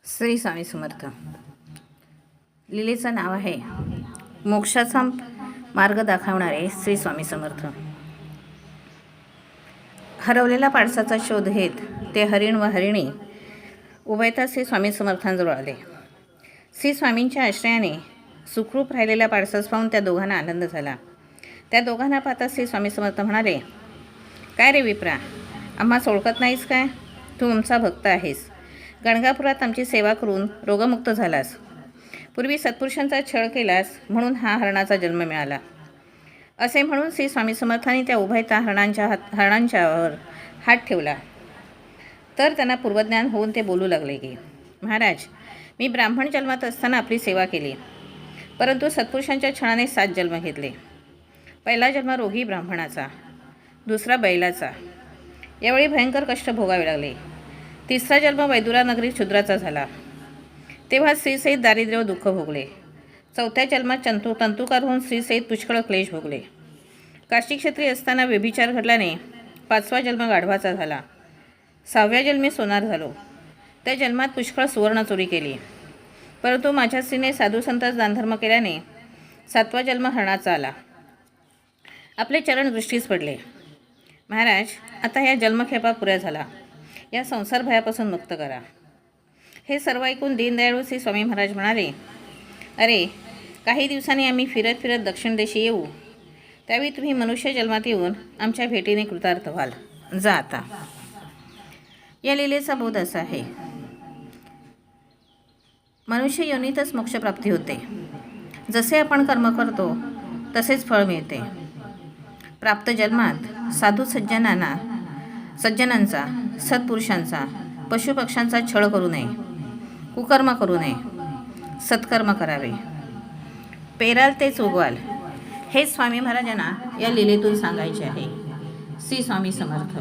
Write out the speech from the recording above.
श्री स्वामी समर्थ. लीलेचं नाव आहे मोक्षाचा मार्ग दाखवणारे श्री स्वामी समर्थ. हरवलेल्या पाडसाचा शोध घेत ते हरिण व हरिणी उभयता श्री स्वामी समर्थांजवळ आले. श्री स्वामींच्या आश्रयाने सुखरूप राहिलेल्या पाडसास पाहून त्या दोघांना आनंद झाला. त्या दोघांना पाहता श्री स्वामी समर्थ म्हणाले, काय रे विप्रा, आम्हास ओळखत नाहीस काय? तू आमचा भक्त आहेस. गणगापुरात आमची सेवा करून रोगमुक्त झालास. पूर्वी सत्पुरुषांचा छळ केलास म्हणून हा हरणाचा जन्म मिळाला. असे म्हणून श्री स्वामी समर्थांनी त्या उभयता हरणांच्यावर हात ठेवला. तर त्यांना पूर्वज्ञान होऊन ते बोलू लागले की, महाराज, मी ब्राह्मण जन्मात असताना आपली सेवा केली, परंतु सत्पुरुषांच्या छळाने 7 जन्म घेतले. पहिला जन्म रोगी ब्राह्मणाचा, दुसरा बैलाचा. यावेळी भयंकर कष्ट भोगावे लागले. तिसरा जन्म वैदुरा नगरी शूद्राचा झाला, तेव्हा स्त्रीसहित दारिद्र्य व दुःख भोगले. चौथ्या जन्मात तंतुकार होऊन स्त्रीसहित पुष्कळ क्लेश भोगले. काशी क्षेत्री असताना व्यभिचार घडल्याने 5वा जन्म गाढवाचा झाला. 6व्या जन्मी सोनार झालो. त्या जन्मात पुष्कळ सुवर्ण चोरी केली, परंतु माझ्या स्त्रीने साधू संतास दानधर्म केल्याने 7वा जन्म हरणाचा आला. आपले चरण दृष्टीस पडले. महाराज, आता या जन्मखेपा पुऱ्या झाला. या संसार भयापासून मुक्त करा. हे सर्व ऐकून दीनदयाळू श्री स्वामी महाराज म्हणाले, अरे, काही दिवसांनी आम्ही फिरत फिरत दक्षिण देशी येऊ. त्यावेळी तुम्ही मनुष्य जन्मात येऊन आमच्या भेटीने कृतार्थ व्हाल. जा आता. या लीलेचा बोध असा आहे, मनुष्य योनीतच मोक्षप्राप्ती होते. जसे आपण कर्म करतो तसेच फळ मिळते. प्राप्त जन्मात साधू सज्जनांचा, सत्पुरुषांचा, पशुपक्ष्यांचा छळ करू नये, कुकर्म करू नये, सत्कर्म करावे. पेराल तेच उगवाल, हे स्वामी महाराजांना या लीलेतून सांगायचे आहे. श्री स्वामी समर्थ.